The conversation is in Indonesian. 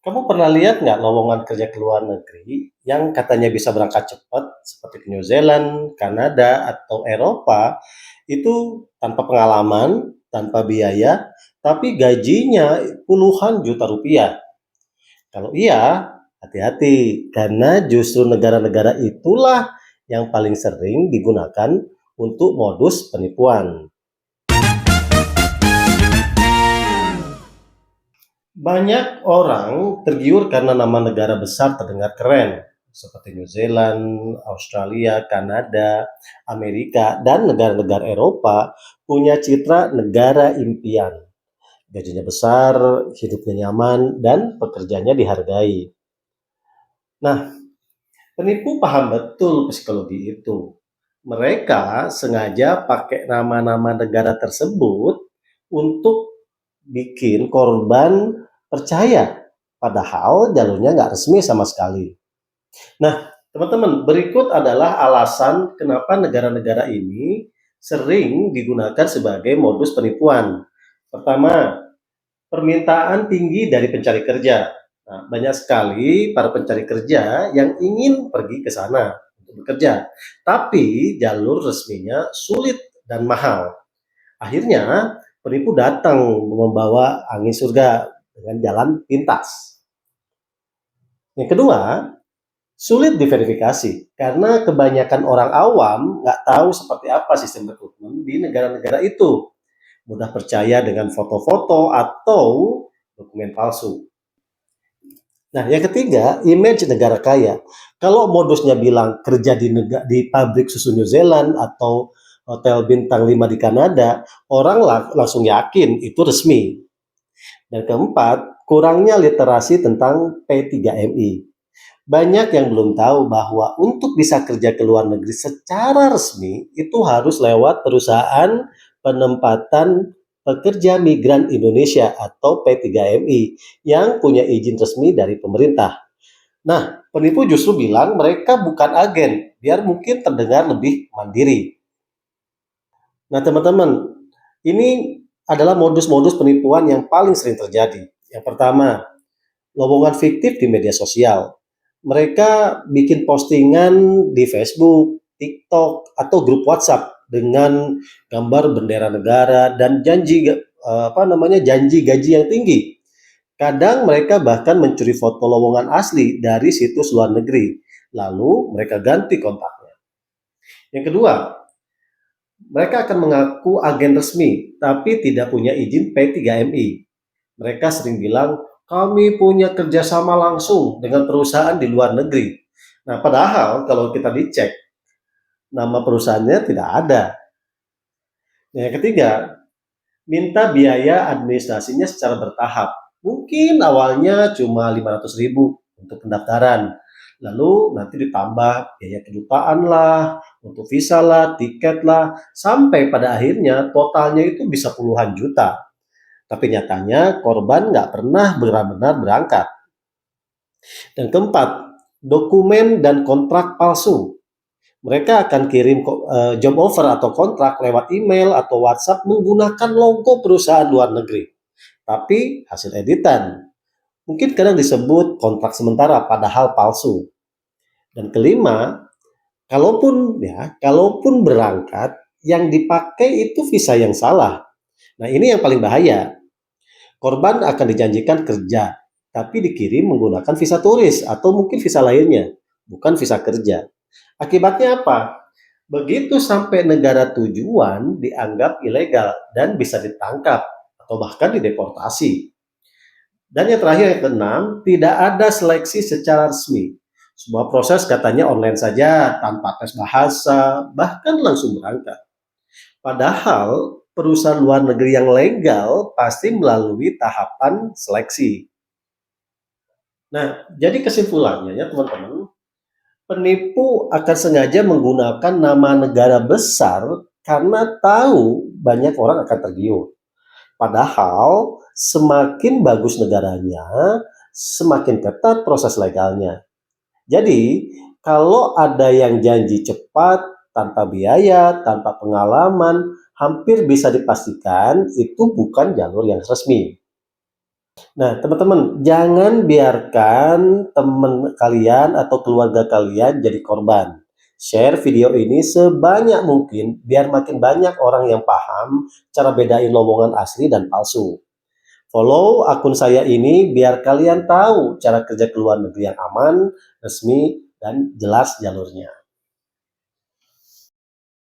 Kamu pernah lihat nggak lowongan kerja ke luar negeri yang katanya bisa berangkat cepat seperti ke New Zealand, Kanada, atau Eropa itu tanpa pengalaman, tanpa biaya, tapi gajinya puluhan juta rupiah. Kalau iya, hati-hati karena justru negara-negara itulah yang paling sering digunakan untuk modus penipuan. Banyak orang tergiur karena nama negara besar terdengar keren, seperti New Zealand, Australia, Kanada, Amerika, dan negara-negara Eropa punya citra negara impian. Gajinya besar, hidupnya nyaman, dan pekerjaannya dihargai. Nah, penipu paham betul psikologi itu. Mereka sengaja pakai nama-nama negara tersebut untuk bikin korban percaya, padahal jalurnya nggak resmi sama sekali. Nah, teman-teman, berikut adalah alasan kenapa negara-negara ini sering digunakan sebagai modus penipuan. Pertama, permintaan tinggi dari pencari kerja. Nah, banyak sekali para pencari kerja yang ingin pergi ke sana untuk bekerja, tapi jalur resminya sulit dan mahal. Akhirnya, penipu datang membawa angin surga dengan jalan pintas. Yang kedua, sulit diverifikasi karena kebanyakan orang awam nggak tahu seperti apa sistem rekrutmen di negara-negara itu. Mudah percaya dengan foto-foto atau dokumen palsu. Nah, yang ketiga, image negara kaya. Kalau modusnya bilang kerja di pabrik susu New Zealand atau hotel bintang 5 di Kanada, orang langsung yakin itu resmi. Dan keempat, kurangnya literasi tentang P3MI. Banyak yang belum tahu bahwa untuk bisa kerja ke luar negeri secara resmi itu harus lewat perusahaan penempatan pekerja migran Indonesia atau P3MI yang punya izin resmi dari pemerintah. Nah, penipu justru bilang mereka bukan agen, biar mungkin terdengar lebih mandiri. Nah, teman-teman, ini adalah modus-modus penipuan yang paling sering terjadi. Yang pertama, lowongan fiktif di media sosial. Mereka bikin postingan di Facebook, TikTok, atau grup WhatsApp dengan gambar bendera negara dan janji gaji yang tinggi. Kadang mereka bahkan mencuri foto lowongan asli dari situs luar negeri, lalu mereka ganti kontaknya. Yang kedua, mereka akan mengaku agen resmi, tapi tidak punya izin P3MI. Mereka sering bilang, kami punya kerjasama langsung dengan perusahaan di luar negeri. Nah, padahal kalau kita dicek, nama perusahaannya tidak ada. Yang ketiga, minta biaya administrasinya secara bertahap. Mungkin awalnya cuma 500.000 untuk pendaftaran. Lalu nanti ditambah biaya kedutaan lah, untuk visa lah, tiket lah, sampai pada akhirnya totalnya itu bisa puluhan juta. Tapi nyatanya korban nggak pernah benar-benar berangkat. Dan keempat, dokumen dan kontrak palsu. Mereka akan kirim job offer atau kontrak lewat email atau WhatsApp menggunakan logo perusahaan luar negeri. Tapi hasil editan. Mungkin kadang disebut kontrak sementara padahal palsu. Dan kelima, kalaupun berangkat, yang dipakai itu visa yang salah. Nah, ini yang paling bahaya. Korban akan dijanjikan kerja, tapi dikirim menggunakan visa turis atau mungkin visa lainnya, bukan visa kerja. Akibatnya apa? Begitu sampai negara tujuan dianggap ilegal dan bisa ditangkap atau bahkan dideportasi. Dan yang terakhir yang keenam, tidak ada seleksi secara resmi. Semua proses katanya online saja, tanpa tes bahasa, bahkan langsung berangkat. Padahal perusahaan luar negeri yang legal pasti melalui tahapan seleksi. Nah, jadi kesimpulannya ya teman-teman, penipu akan sengaja menggunakan nama negara besar karena tahu banyak orang akan tergiur. Padahal semakin bagus negaranya, semakin ketat proses legalnya. Jadi, kalau ada yang janji cepat, tanpa biaya, tanpa pengalaman, hampir bisa dipastikan itu bukan jalur yang resmi. Nah, teman-teman, jangan biarkan teman kalian atau keluarga kalian jadi korban. Share video ini sebanyak mungkin biar makin banyak orang yang paham cara bedain omongan asli dan palsu. Follow akun saya ini biar kalian tahu cara kerja ke luar negeri yang aman, resmi, dan jelas jalurnya.